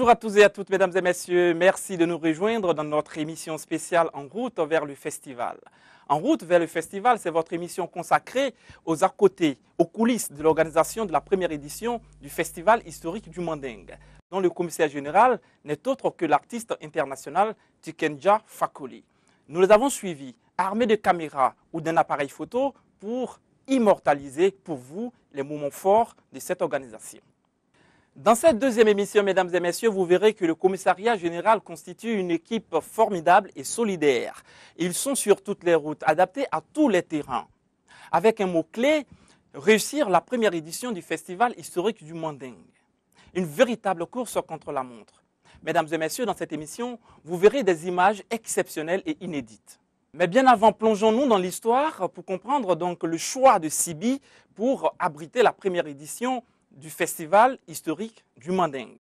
Bonjour à tous et à toutes, mesdames et messieurs. Merci de nous rejoindre dans notre émission spéciale En route vers le festival. En route vers le festival, c'est votre émission consacrée aux à côté, aux coulisses de l'organisation de la première édition du Festival historique du Mandingue, dont le commissaire général n'est autre que l'artiste international Tikenja Fakoly. Nous les avons suivis, armés de caméras ou d'un appareil photo pour immortaliser pour vous les moments forts de cette organisation. Dans cette deuxième émission, mesdames et messieurs, vous verrez que le commissariat général constitue une équipe formidable et solidaire. Ils sont sur toutes les routes, adaptés à tous les terrains. Avec un mot-clé, réussir la première édition du Festival historique du Mandingue. Une véritable course contre la montre. Mesdames et messieurs, dans cette émission, vous verrez des images exceptionnelles et inédites. Mais bien avant, plongeons-nous dans l'histoire pour comprendre donc le choix de Sibi pour abriter la première édition du Festival historique du Mandingue.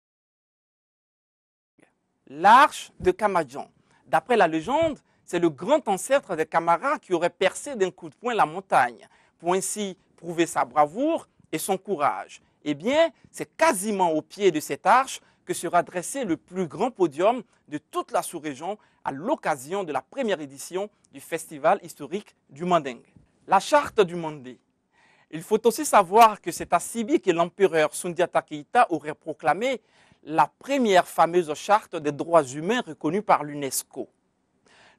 L'Arche de Kamadjan. D'après la légende, c'est le grand ancêtre des Camara qui aurait percé d'un coup de poing la montagne pour ainsi prouver sa bravoure et son courage. Eh bien, c'est quasiment au pied de cette arche que sera dressé le plus grand podium de toute la sous-région à l'occasion de la première édition du Festival historique du Mandingue. La charte du Mandé. Il faut aussi savoir que c'est à Sibi que l'empereur Sundiata Keita aurait proclamé la première fameuse charte des droits humains reconnue par l'UNESCO.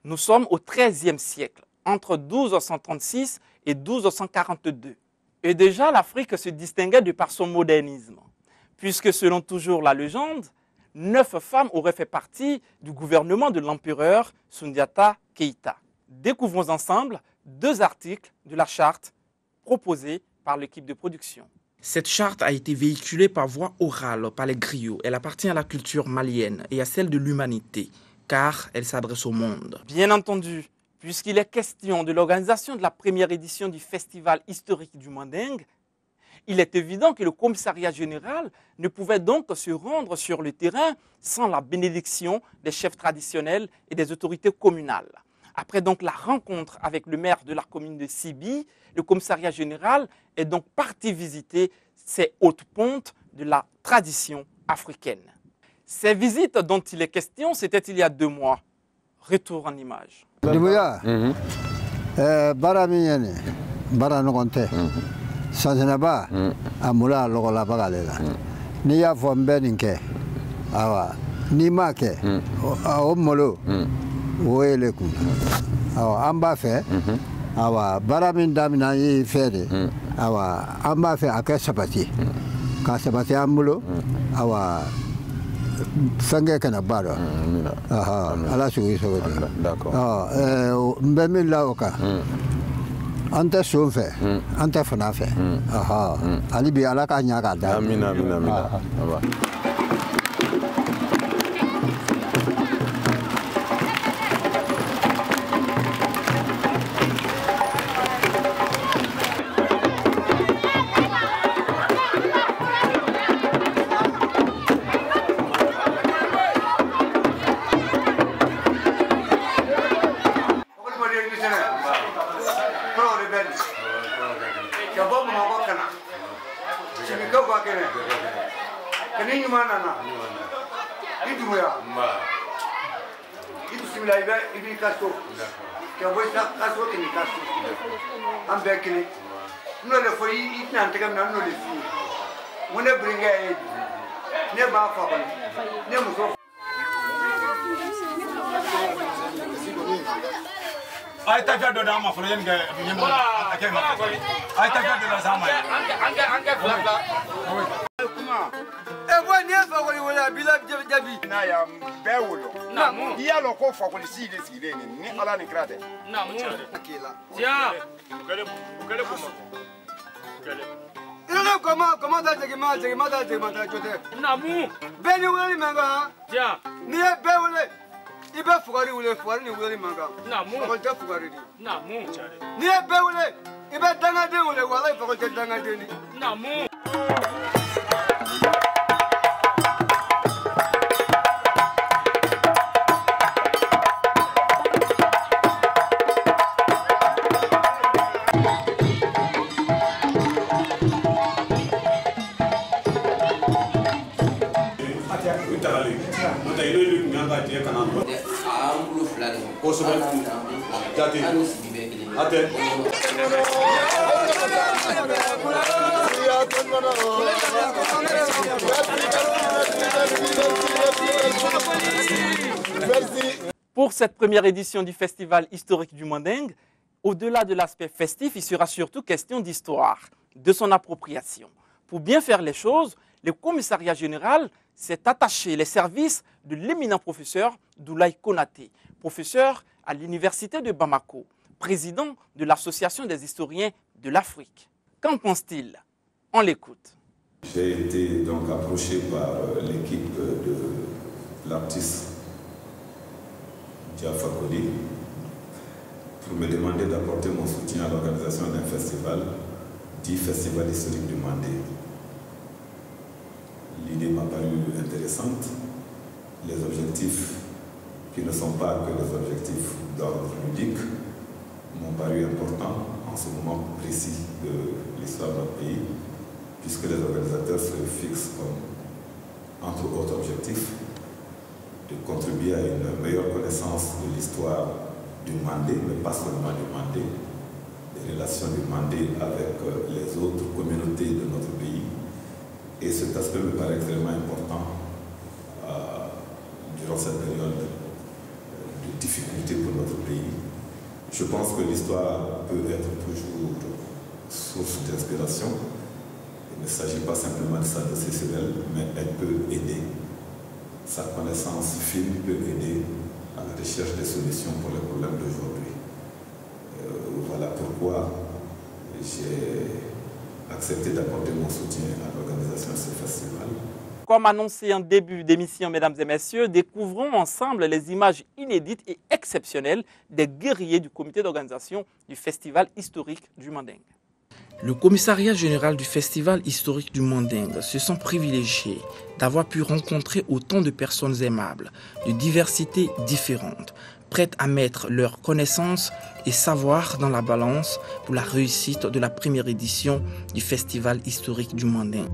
Nous sommes au XIIIe siècle, entre 1236 et 1242. Et déjà, l'Afrique se distinguait de par son modernisme, puisque selon toujours la légende, 9 femmes auraient fait partie du gouvernement de l'empereur Sundiata Keita. Découvrons ensemble 2 articles de la charte proposée par l'équipe de production. Cette charte a été véhiculée par voie orale par les griots. Elle appartient à la culture malienne et à celle de l'humanité, car elle s'adresse au monde. Bien entendu, puisqu'il est question de l'organisation de la première édition du Festival historique du Mandingue, il est évident que le commissariat général ne pouvait donc se rendre sur le terrain sans la bénédiction des chefs traditionnels et des autorités communales. Après donc la rencontre avec le maire de la commune de Sibi, le commissariat général est donc parti visiter ces hautes pontes de la tradition africaine. Ces visites dont il est question, c'était il y a 2 mois. Retour en images. Amba fait awa baramin damina yi fede awa amba fait aka sabati ka sabati amulo awa sange kana baro aha ala sugi so d'accord mbemi la oka anta so fait anta fana fait aha ali bi ala ka nya ka da amina amina Pour cette première édition du Festival historique du Manding, au-delà de l'aspect festif, il sera surtout question d'histoire, de son appropriation. Pour bien faire les choses, le commissariat général s'est attaché les services de l'éminent professeur Doulaye Konaté, professeur à l'université de Bamako, président de l'Association des historiens de l'Afrique. Qu'en pense-t-il? On l'écoute. J'ai été donc approché par l'équipe de l'artiste Diafa Koli pour me demander d'apporter mon soutien à l'organisation d'un festival, dit Festival historique du Mandé. L'idée m'a paru intéressante. Les objectifs, qui ne sont pas que les objectifs d'ordre ludique, m'ont paru importants en ce moment précis de l'histoire de notre pays, puisque les organisateurs se fixent comme, entre autres objectifs, de contribuer à une meilleure connaissance de l'histoire du Mandé, mais pas seulement du Mandé, des relations du Mandé avec les autres communautés de notre pays. Et cet aspect me paraît extrêmement important durant cette période de difficulté pour notre pays. Je pense que l'histoire peut être toujours source d'inspiration. Il ne s'agit pas simplement de s'adresser sur elle, mais elle peut aider. Sa connaissance fine peut aider à la recherche des solutions pour les problèmes d'aujourd'hui. Voilà pourquoi j'ai accepté d'apporter mon soutien à l'organisation de ce festival. Comme annoncé en début d'émission, mesdames et messieurs, découvrons ensemble les images inédites et exceptionnelles des guerriers du comité d'organisation du Festival historique du Manding. Le commissariat général du Festival historique du Manding se sent privilégié d'avoir pu rencontrer autant de personnes aimables, de diversités différentes, prêtes à mettre leurs connaissances et savoirs dans la balance pour la réussite de la première édition du Festival historique du Manding.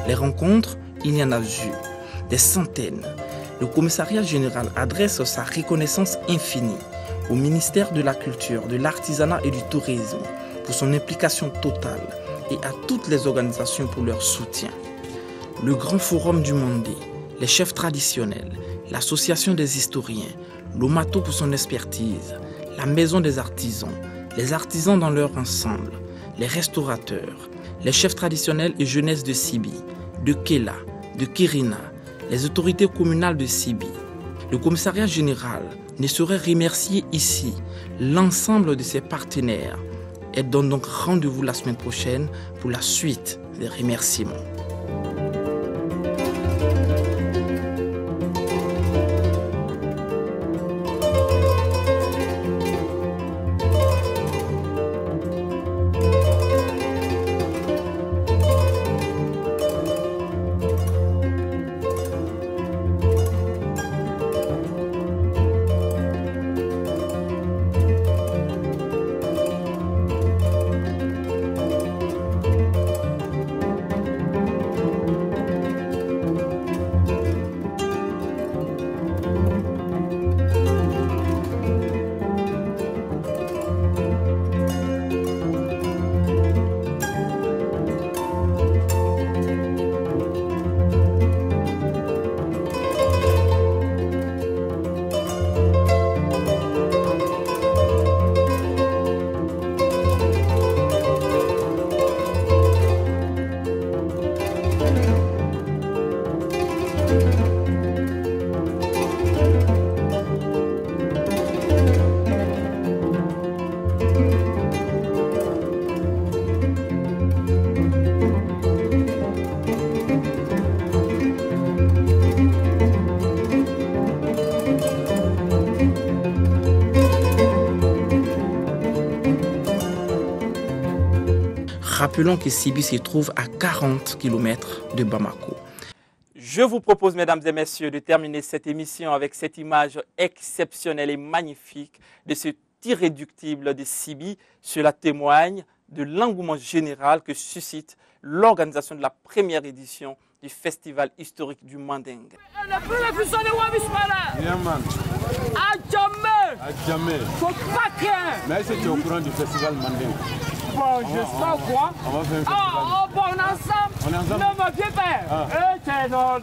Les rencontres, il y en a eu des centaines. Le commissariat général adresse sa reconnaissance infinie au ministère de la Culture, de l'Artisanat et du Tourisme pour son implication totale et à toutes les organisations pour leur soutien. Le Grand Forum du Mandé, les chefs traditionnels, l'Association des historiens, l'Omato pour son expertise, la Maison des artisans, les artisans dans leur ensemble, les restaurateurs, les chefs traditionnels et jeunesse de Sibi, de Kela, de Kirina, les autorités communales de Sibi. Le commissariat général ne saurait remercier ici l'ensemble de ses partenaires et donne donc rendez-vous la semaine prochaine pour la suite des remerciements. Rappelons que Sibi se trouve à 40 km de Bamako. Je vous propose, mesdames et messieurs, de terminer cette émission avec cette image exceptionnelle et magnifique de cet irréductible de Sibi. Cela témoigne de l'engouement général que suscite l'organisation de la première édition du Festival historique du Manding. Mais est-ce que tu es au courant du Festival Manding? Bon, je sais pas quoi. On va faire un festival. Bon, on est ensemble. On est ensemble? Non, mais viens pas. Non,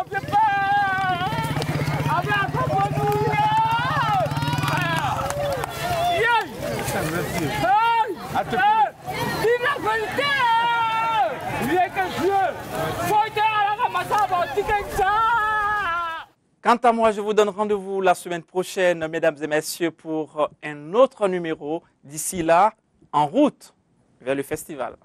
viens pas. Merci. Dis la vérité. Viens que Dieu. Faut dire à la ramasse. Quant à moi, je vous donne rendez-vous la semaine prochaine, mesdames et messieurs, pour un autre numéro. D'ici là, en route vers le festival.